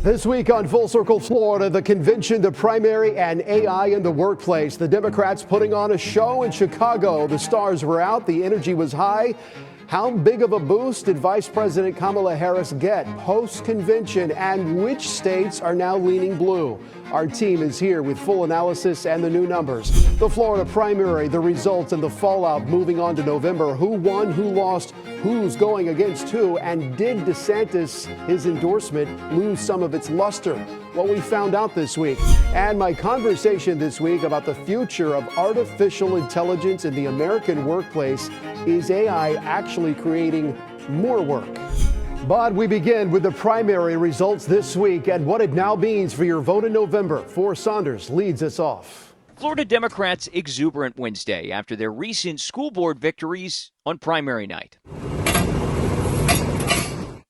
This week on Full Circle Florida, the convention, the primary, and AI in the workplace. The Democrats putting on a show in Chicago. The stars were out. The energy was high. How big of a boost did Vice President Kamala Harris get post-convention, and which states are now leaning blue? Our team is here with full analysis and the new numbers. The Florida primary, the results and the fallout moving on to November. Who won, who lost, who's going against who, and did DeSantis, his endorsement, lose some of its luster? What we found out this week. And my conversation this week about the future of artificial intelligence in the American workplace. Is AI actually creating more work? But we begin with the primary results this week and what it now means for your vote in November. Forrest Saunders leads us off. Florida Democrats exuberant Wednesday after their recent school board victories on primary night.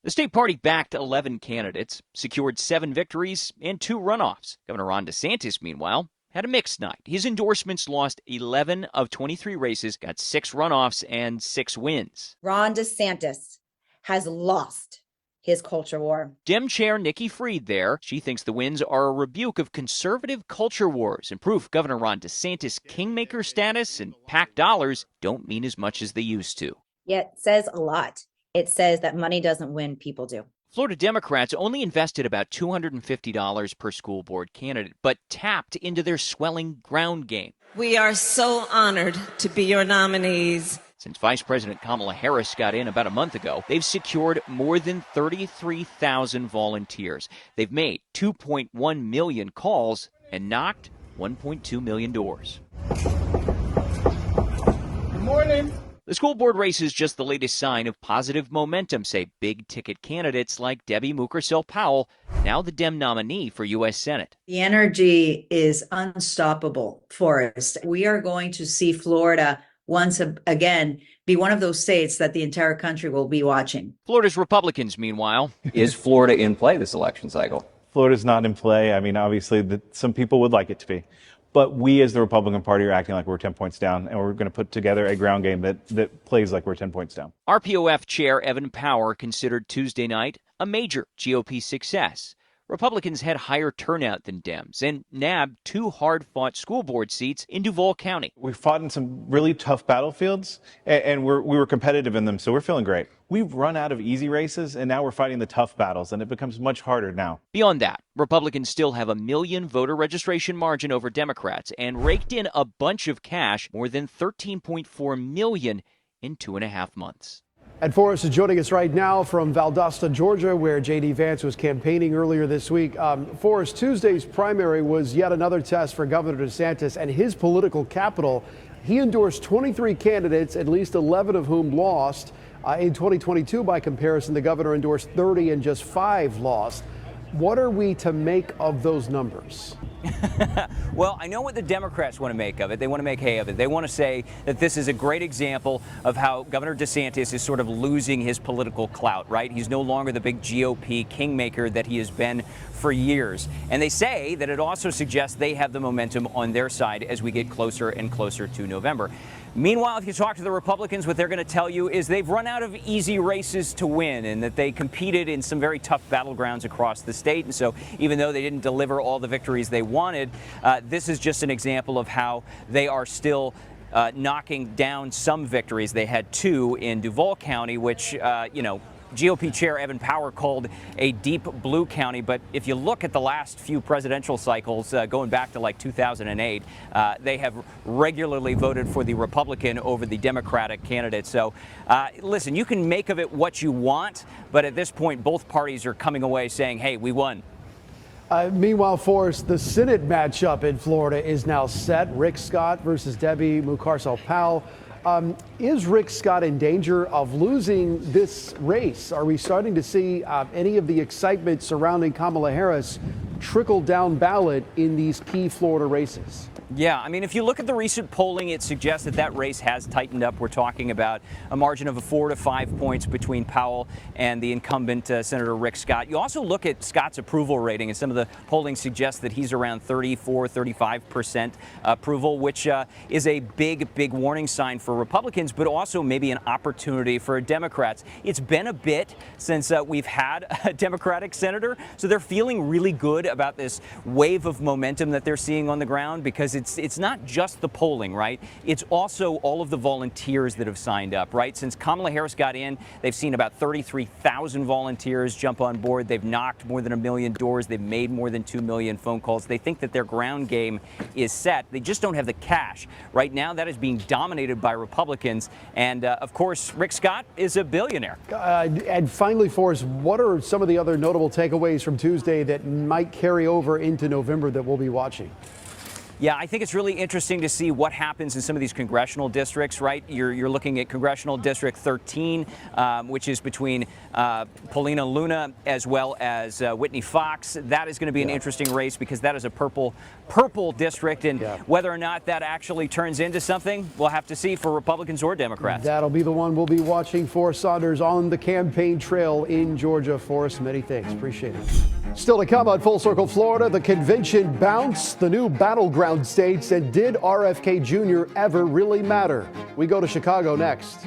The state party backed 11 candidates, secured 7 victories and 2 runoffs. Governor Ron DeSantis, meanwhile, had a mixed night. His endorsements lost 11 of 23 races, got 6 runoffs and 6 wins. Ron DeSantis has lost his culture war. Dem Chair Nikki Fried there. She thinks the wins are a rebuke of conservative culture wars and proof Governor Ron DeSantis' kingmaker status and PAC dollars don't mean as much as they used to. It says a lot. It says that money doesn't win, people do. Florida Democrats only invested about $250 per school board candidate, but tapped into their swelling ground game. We are so honored to be your nominees. Since Vice President Kamala Harris got in about a month ago, they've secured more than 33,000 volunteers. They've made 2.1 million calls and knocked 1.2 million doors. Good morning. The school board race is just the latest sign of positive momentum, say big-ticket candidates like Debbie Mucarsel-Powell, now the Dem nominee for U.S. Senate. The energy is unstoppable, Forrest. We are going to see Florida once again be one of those states that the entire country will be watching. Florida's Republicans, meanwhile. Is Florida in play this election cycle? Florida's not in play. I mean, obviously, some people would like it to be. But we as the Republican Party are acting like we're 10 points down, and we're going to put together a ground game that plays like we're 10 points down. RPOF Chair Evan Power considered Tuesday night a major GOP success. Republicans had higher turnout than Dems and nabbed 2 hard-fought school board seats in Duval County. We fought in some really tough battlefields, and we were competitive in them, so we're feeling great. We've run out of easy races, and now we're fighting the tough battles, and it becomes much harder now. Beyond that, Republicans still have a 1 million voter registration margin over Democrats and raked in a bunch of cash, more than $13.4 million in 2.5 months. And Forrest is joining us right now from Valdosta, Georgia, where J.D. Vance was campaigning earlier this week. Forrest, Tuesday's primary was yet another test for Governor DeSantis and his political capital. He endorsed 23 candidates, at least 11 of whom lost. In 2022, by comparison, the governor endorsed 30 and just 5 lost. What are we to make of those numbers? Well, I know what the Democrats want to make of it. They want to make hay of it. They want to say that this is a great example of how Governor DeSantis is sort of losing his political clout, right? He's no longer the big GOP kingmaker that he has been for years. And they say that it also suggests they have the momentum on their side as we get closer and closer to November. Meanwhile, if you talk to the Republicans, what they're going to tell you is they've run out of easy races to win and that they competed in some very tough battlegrounds across the state. And so even though they didn't deliver all the victories they wanted, this is just an example of how they are still knocking down some victories. They had 2 in Duval County, which, GOP Chair Evan Power called a deep blue county. But if you look at the last few presidential cycles, going back to like 2008, they have regularly voted for the Republican over the Democratic candidate. So listen, you can make of it what you want, but at this point, both parties are coming away saying, hey, we won. Meanwhile, Forrest, the Senate matchup in Florida is now set. Rick Scott versus Debbie Mucarsel-Powell. Is Rick Scott in danger of losing this race? Are we starting to see any of the excitement surrounding Kamala Harris trickle down ballot in these key Florida races? Yeah, I mean, if you look at the recent polling, it suggests that that race has tightened up. We're talking about a margin of 4 to 5 points between Powell and the incumbent Senator Rick Scott. You also look at Scott's approval rating, and some of the polling suggests that he's around 34, 35% approval, which is a big warning sign for Republicans, but also maybe an opportunity for Democrats. It's been a bit since we've had a Democratic senator, so they're feeling really good about this wave of momentum that they're seeing on the ground, because it's not just the polling, right? It's also all of the volunteers that have signed up, right? Since Kamala Harris got in, they've seen about 33,000 volunteers jump on board. They've knocked more than 1 million doors. They've made more than 2 million phone calls. They think that their ground game is set. They just don't have the cash. Right now, that is being dominated by Republicans. And of course, Rick Scott is a billionaire. And finally, Forrest, what are some of the other notable takeaways from Tuesday that might carry over into November that we'll be watching? Yeah, I think it's really interesting to see what happens in some of these congressional districts, right? You're looking at Congressional District 13, which is between Paulina Luna as well as Whitney Fox. That is going to be an interesting race, because that is a purple district, and whether or not that actually turns into something, we'll have to see for Republicans or Democrats. That'll be the one we'll be watching. Forrest Saunders on the campaign trail in Georgia. Forrest, many thanks. Appreciate it. Still to come on Full Circle Florida, the convention bounced the new battleground states, and did RFK Jr. ever really matter? We go to Chicago next.